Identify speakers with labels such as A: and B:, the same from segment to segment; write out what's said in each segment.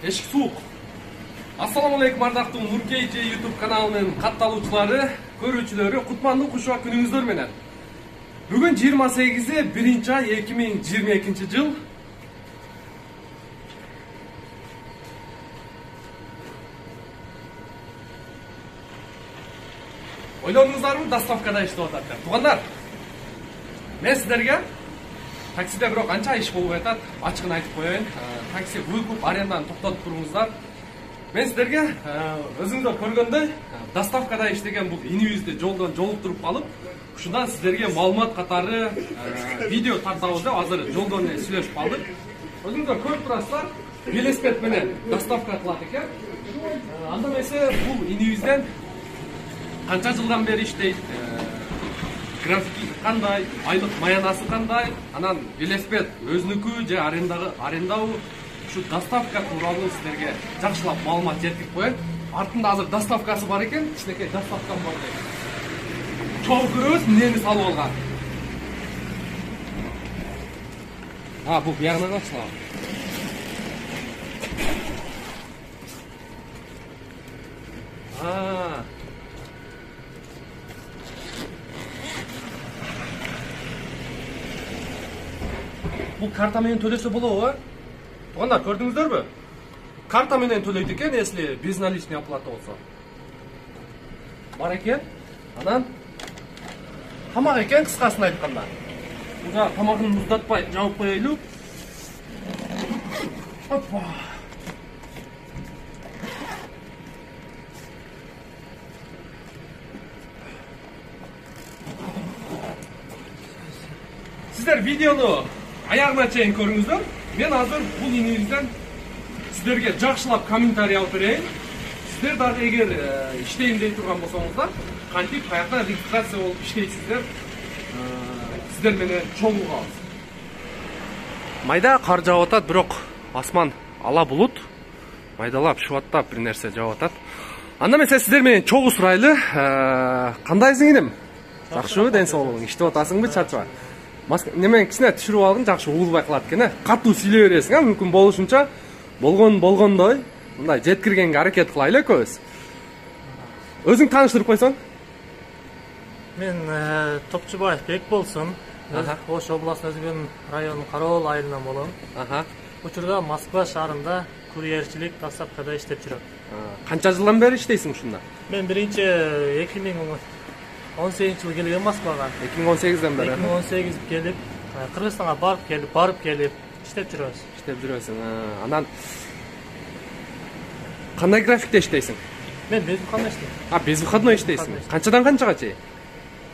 A: Эшик суук. Ассаламу алейкум ардактуу Нуркейже YouTube каналынын катталуучулары, көрүүчүлөрү, кутмандуу кушуак күнүңүздөр менен. Бүгүн 28-1-ай 2022-жыл. Ойлоңуздарбы, доставкада иштеп атат деп. Туугандар, мен сиздерге таксиде бирок канча иш болуп атат, ачыгын айтып коеюн. Такси выкуп, аренданы токтотуп туруңуздар. Мен сиздерге өзүңүздөр көргөндөй доставкада иштеген бул инибизди жолдон жолуктуруп калып, ушундан сиздерге маалымат катары видео тартабыз деп азыр жолдон эле сүйлөшүп калдык. Өзүңүздөр көрүп турасыздар, велосипед менен доставка кылат экен. Анда эмесе бул инибизден канча жылдан бери иштейт, графики кандай, айлык маянасы кандай, анан велосипед өзүнүкү же арендабы, ушу доставка тууралуу сиздерге жакшылап маалымат жеткирип коеюн. Артында азыр доставкасы бар экен, кичинекей доставкам бар дейт. Чогуу көрөбүз, эмнени салып алган. Бул биягына калчылабы. Бул карта менен төлөсө болобу? Туугандар, көрдүңүздөрбү? Карта менен төлөйт экен, если безналичный оплата болсо. Бар экен. Анан тамак экен, кыскасын айтканда. Мына тамагын муздатпай жабып коелу. Опа. Сиздер видеону аягына чейин көрүңүздөр. Мен азыр бул инибизден сиздерге жакшылап комментарий алып берейин. Сиздер дагы эгер иштейин дей турган болсоңуздар, кантип каякта регистрация болуп иштейсиздер, сиздер менен чогуу калабыз. Майда кар жаап атат, бирок асман ала булут, майдалап шубаттап бир нерсе жаап атат. Анда эмесе сиздер менен чогуу сурайлы. Кандайсың иним? Жакшыбы, ден соолугуң? Иштеп атасыңбы, чарчабай? Немен кичине түшүрүп алгын, жакшы угулбай калат экен, катуу сүйлөй бересиң, мүмкүн болушунча болгондой мындай жеткиргенге аракет кылайлы экөөбүз. Өзүң тааныштырып койсоң?
B: Мен Топчубаев Бекболсун. Ош областынын Өзгөн районунун Кароол айылынан болом. Учурда Москва шаарында курьерчилик доставкада иштеп жүрөм.
A: Канча жылдан бери иштейсиң ушунда?
B: Мен биринчи 2018 келген Москвага.
A: 2018ден бери.
B: 2018 келип, Кыргызстанга барып келип иштеп жүрөбүз.
A: Иштеп жүрөсүң. Анан кандай графикте иштейсиң?
B: Мен безбухана иштейм.
A: Безбухана иштейсиң. Канчадан канчага чейин?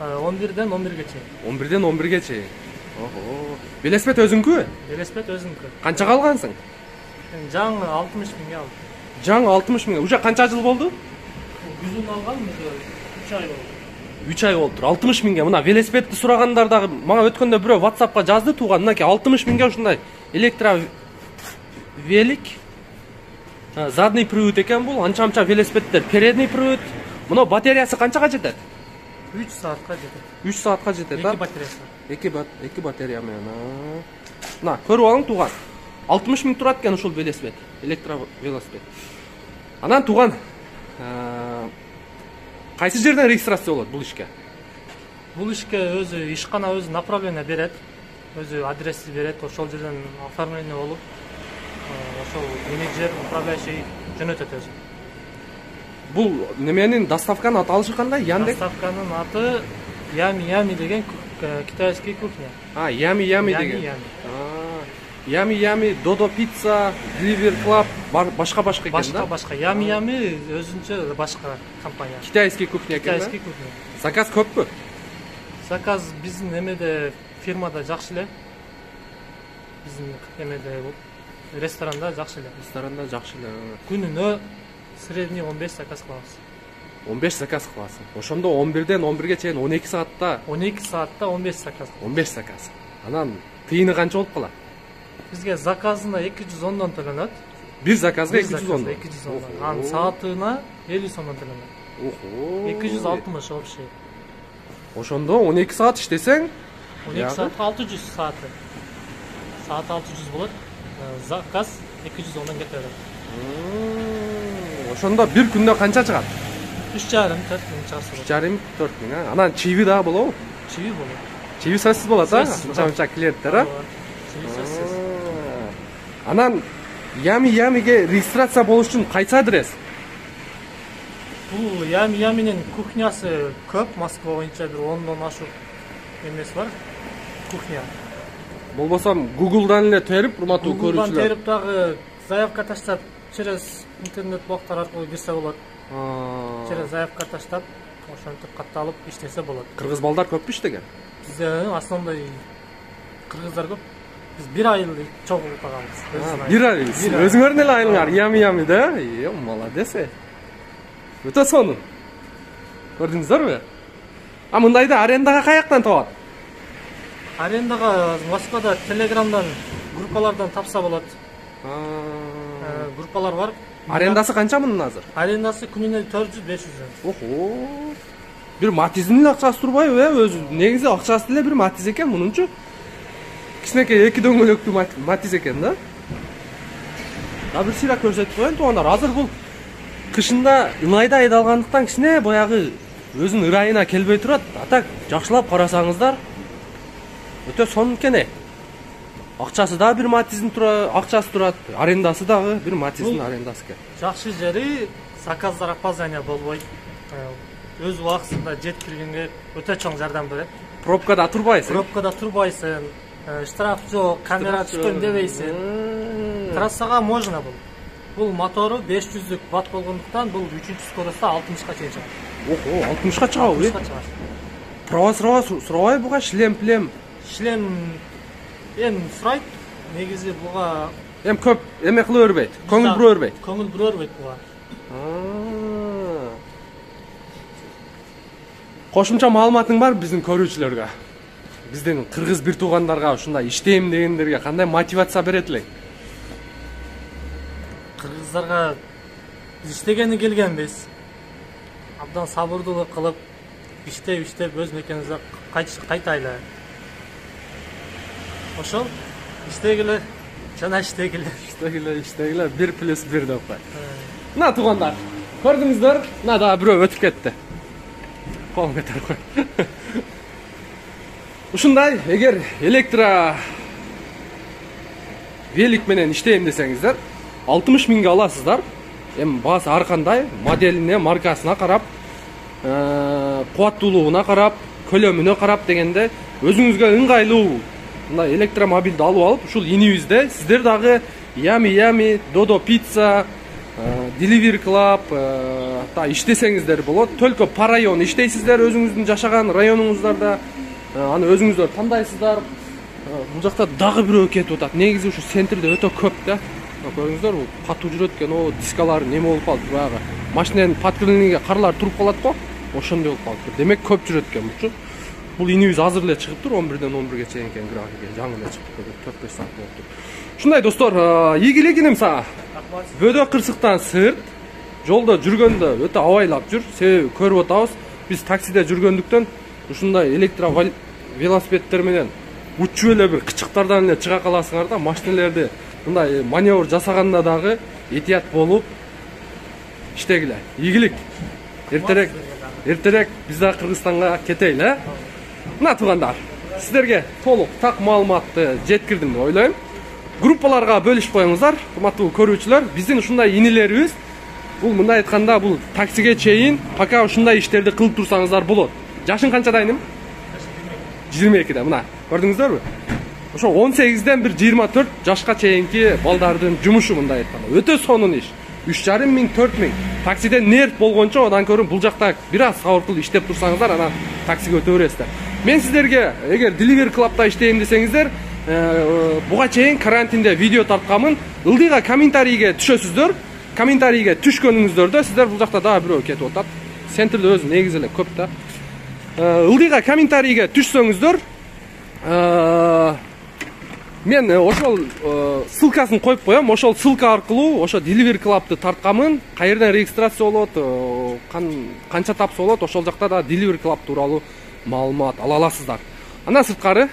B: 11ден 11ге чейин.
A: 11ден 11ге чейин. Велосипед өзүңкү?
B: Велосипед өзүңкү.
A: Канчага алгансың?
B: Мен жаңы 60 миңге алдым.
A: Жаңы 60 миңге. Уже канча жыл болду?
B: Жүзүн алган 3 ай болду.
A: 3 ай болуптур. 60 миңге. Мына велосипедти сурагандар дагы мага өткөндө бирөө WhatsAppка жазды, тууган, мынакей 60 миңге ушундай электровелик. Задний привод экен бул, анча-анча велосипеддер передний привод. Мына батареясы канчага жетет?
B: 3 саатка жетет.
A: 3 саатка жетет,
B: да? 2 батареясы.
A: 2 батарея менен. Мына, көрүп алың, тууган. 60 миң турат экен ушул велосипед, электровелосипед. Анан тууган, кайсы жерден регистрация болот бул ишке?
B: Бул ишке өзү ишкана өзү направление берет, өзү адрести берет, ошол жерден оформление болуп, ошол менеджер, управляющий жөнөтөт өзү.
A: Бул неменин доставканын аталышы кандай? Яндек?
B: Доставканын аты Ями деген китайский кухня.
A: Ями деген. Ями, Додо пицца, Delivery Club, башка экен да?
B: Башка. Ями өзүнчө башка компания.
A: Китайский кухня экен да?
B: Китайский кухня.
A: Заказ көппү?
B: Заказ биздин эмеде фирмада жакшы эле. Биздин эмеде ресторанда жакшы эле. Күнүнө средний 15 заказ кылабыз. 15
A: заказ кыласың. Ошондо 11ден 11ге чейин 12 саатта
B: 15 заказ.
A: 15 заказ. Анан тыйыны канча болуп калат?
B: Бизге заказына 210дон төлөнөт.
A: Бир заказга 210.
B: Анан саатына 50 сомдон төлөнөт. 260 общий.
A: Ошондо 12 саат иштесең,
B: 12 саатка 600 сааты. Saat 600 болот. Заказ 210 кетет.
A: Ошондо бир күндө канча чыгат?
B: 3,5-4 мың чыгасы болот.
A: 3,5-4 мың. Анан чиби да болобу?
B: Чиби болот.
A: Чиби сөзсүз болот, а?
B: Сөзсүз.
A: Анча клиенттер, а?
B: Чиби сөзсүз.
A: Анан Ями-Ямиге регистрация болуш үчүн кайсы адрес?
B: Бул Ями-Яминин кухнясы көп, Москва боюнча бир 10дон ашык эмеси бар. Кухня.
A: Болбосом Google'дан эле терип, урматтуу
B: Гуглдан
A: көрүүчүлөр.
B: терип дагы заявка таштап, через интернет блоктор аркылуу кирсе болот. Через заявка таштап, ошентип катталып иштесе болот.
A: Кыргыз балдар көппү иштеген?
B: Бизде основной кыргыздар көп. Биз 1 ай чогуу калганбыз.
A: 1 ай. Өзүңөрдүн эле айылыңар Ями-Ямиде. Молодец. Өтө сонун. Көрдүңүздөрбү? А мындайда арендага каяктан табат?
B: Арендага Москвада Телеграмдан, группалардан тапса болот. Группалар бар.
A: Арендасы канча мынын азыр?
B: Арендасы күнүнө 400-500.
A: Охо. Бир Матиздин эле акчасы турбайбы, өзү негизи акчасы деле бир Матиз экен мунунчу. Кичинекей 2 дөңгөлөктүү Матиз экен да. Да бир сыйра көрсөтүп коеюн туугандар. Азыр бул кышында ыңайда айдалгандыктан кичине баягы өзүнүн ырайына келбей турат. Атак жакшылап карасаңыздар өтө сонун экен. Акчасы да бир Матиздин акчасы турат, арендасы дагы бир Матиздин арендасы экен.
B: Жакшы жери заказдар опоздание болбойт. Өз убактысында жеткиргенге өтө чоң жардам берет.
A: Пробкада турбайсың.
B: Пробкада турбайсың. Штраф жок, камера түшкөн дебейсиң. Трассага можно бул. Бул мотору 500 ватт болгондуктан бул 3-чү скоростта 60ка чейин чыгат.
A: Охо, 60ка чыгабы?
B: 60ка чыгат.
A: Права сурабай буга шлем.
B: Шлем сурайт. Негизи буга
A: Көп эме кылып өрбөйт. Көңүл бура өрбөйт.
B: Көңүл бура өрбөйт буга.
A: Кошумча маалыматың бар биздин көрүүчүлөргө? Биздин кыргыз бир туугандарга ушундай иштейм дегендерге кандай мотивация берет элең?
B: Кыргыздарга биз иштегени келгенбиз. Абдан сабырдуулук кылып, иштеп өз мекенибизге кайтайлы. Ошол иштегиле, жана иштегиле. Иштегиле
A: 1+1 деп кой. Мына туугандар, көрдүңүздөр? Мына дагы бирөө өтүп кетти. Колун көтөрүп кой. Ушундай, эгер электро велик менен иштейм десеңиздер, 60 миңге аласыздар. Эми баасы ар кандай, моделине, маркасына карап, кубаттуулугуна карап, көлөмүнө карап дегенде өзүңүзгө ыңгайлуу мындай электромобилди алып алып, ушул инибизде сиздер дагы Ями, Додо Pizza, Delivery Club та иштесеңиздер болот. Төлкө по району иштейсиздер, өзүңүздүн жашаган районуңуздарда, аны өзүңүздөр тандайсыздар. Бул жакта дагы бирөө кетип атат. Негизи ушу центрде өтө көп да. Көрдүңүздөр, бул катуу жүрөт экен, о дискалар неме болуп калды баягы. Машинанын подкрылениге карлар туруп калат го. Ошондой болуп калды. Демек көп жүрөт экен бул. Бул инибиз азыр эле чыгып тур, 11ден 11ге чейин экен графике, жаңы эле чыгып тур, 4-5 саат болуп тур. Ушундай достор, ийгилик иним сага. Бөдө кырсыктан сырт, жолдо жүргөндө өтө абайлап жүр. Себеби көрүп атабыз, биз таксиде жүргөндүктөн ушундай электро велосипедтер менен уччу эле бир кычыктардан эле чыга каласыңар да, машиналерди мындай маневр жасаганда дагы этият болуп иштегиле. Ийгилик. Эртерээк биз да Кыргызстанга кетейли, Мына туугандар, сиздерге толук так маалыматты жеткирдим деп ойлойм. Группаларга бөлүшүп коюңуздар, урматтуу көрүүчүлөр. Биздин ушундай инилерибиз, бул мындай айтканда бул таксиге чейин пока ушундай иштерди кылып турсаңыздар болот. Жашың канчада иним? 22-де, мына. Көрдүңүздөрбү? Ошо 18ден бир 24 жашка чейинки балдардын жумушу мындай айтканда. Өтө сонун иш. 3,5 миң, 4 миң. Таксиде нерв болгончо, одан көрүн бул жакта бир аз сабыр иштеп турсаңыздар, анан таксиге өтө бересиздер. Мен сиздерге эгер Delivery Club'да иштейм десеңиздер, буга чейин карантинде видео тартканмын. Ылдыйга комментарийге түшөсүздөр. Комментарийге түшкөнүңүздөрдө сиздер бул жакта дагы бирөө кетип атат. Центрде өзү негизи эле көп да. Ылдыйга комментарийге түшсөңүздөр, мен ошол ссылкасын коюп коем. Ошол ссылка аркылуу ошо Delivery Club'ты тартканмын. Кайерден регистрация болот, канча тапса болот, ошол жакта да Delivery Club тууралуу маалымат ала аласыздар. Андан сырткары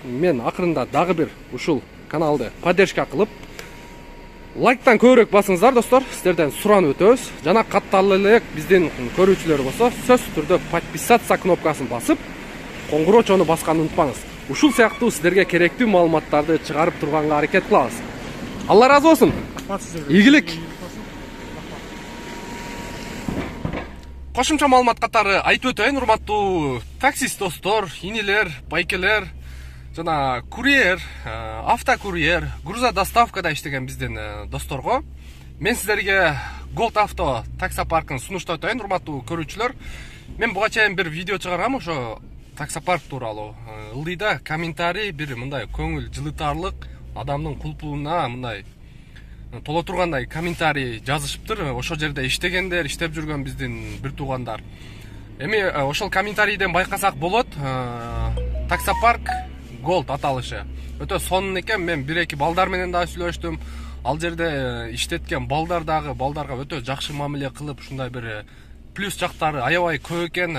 A: мен акырында дагы бир ушул каналды поддержка кылып, лайктан көбірек басыңыздар достор, сіздерден суранып өтөбүз. Жана катталып элек биздин көрүүчүлөр болсо, сөзсүз түрдө подписаться кнопкасын басып, коңгуроочону басканды унутпаңыз. Ушул сыяктуу сіздерге керектүү маалыматтарды чыгарып турганга аракет кылабыз. Алла разы болсун. Ийгилик. Кошумча маалымат катары айтып өтөйүн, урматтуу таксист достор, инилер, байкелер, жана курьер, автокурьер, груза доставкада иштеген биздин досторго мен сиздерге Gold Auto таксопаркын сунуштап өтөйүн, урматтуу көрүүчүлөр. Мен буга чейин бир видео чыгаргам ошо таксопарк тууралуу. Ылдыйда комментарий бир мындай көңүл жылытарлык, адамдын кулпуна мындай толо тургандай комментарий жазышыптыр. Ошол жерде иштегендер, иштеп жүргөн биздин бир туугандар. Эми ошол комментарийден байкасак болот, таксопарк Gold аталышы өтө сонун экен. Мен бир-эки балдар менен да сүйлөштүм. Ал жерде иштеткен балдарга өтө жакшы мамиле кылып, ушундай бир плюс жактары аябай көп экен.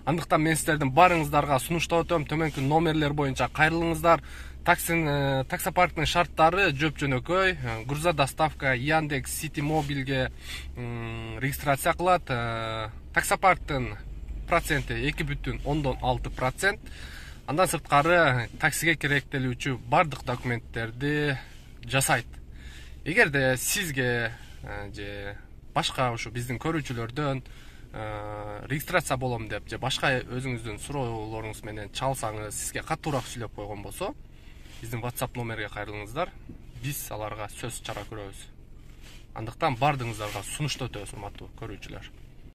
A: Андыктан мен сиздердин барыңыздарга сунуштап өтөм. Төмөнкү номерлер боюнча кайрылыңыздар. Таксопарктын шарттары жөп-жөнөкөй. Груза доставка Яндекс Сити Мобилге регистрация кылат. Таксопарктын проценти 2,6%. Андан сырткары таксиге керектелүүчү бардык документтерди жасайт. Эгерде сизге же башка ушу биздин көрүүчүлөрдөн регистрация болом деп же башка өзүңүздүн суроолоруңуз менен чалсаңыз, сизге катуураак сүйлөп койгон болсо, биздин WhatsApp номерге кайрылыңыздар. Биз аларга сөз чара көрөбүз. Андыктан бардыгыңыздарга сунуштап өтөбүз, урматтуу көрүүчүлөр.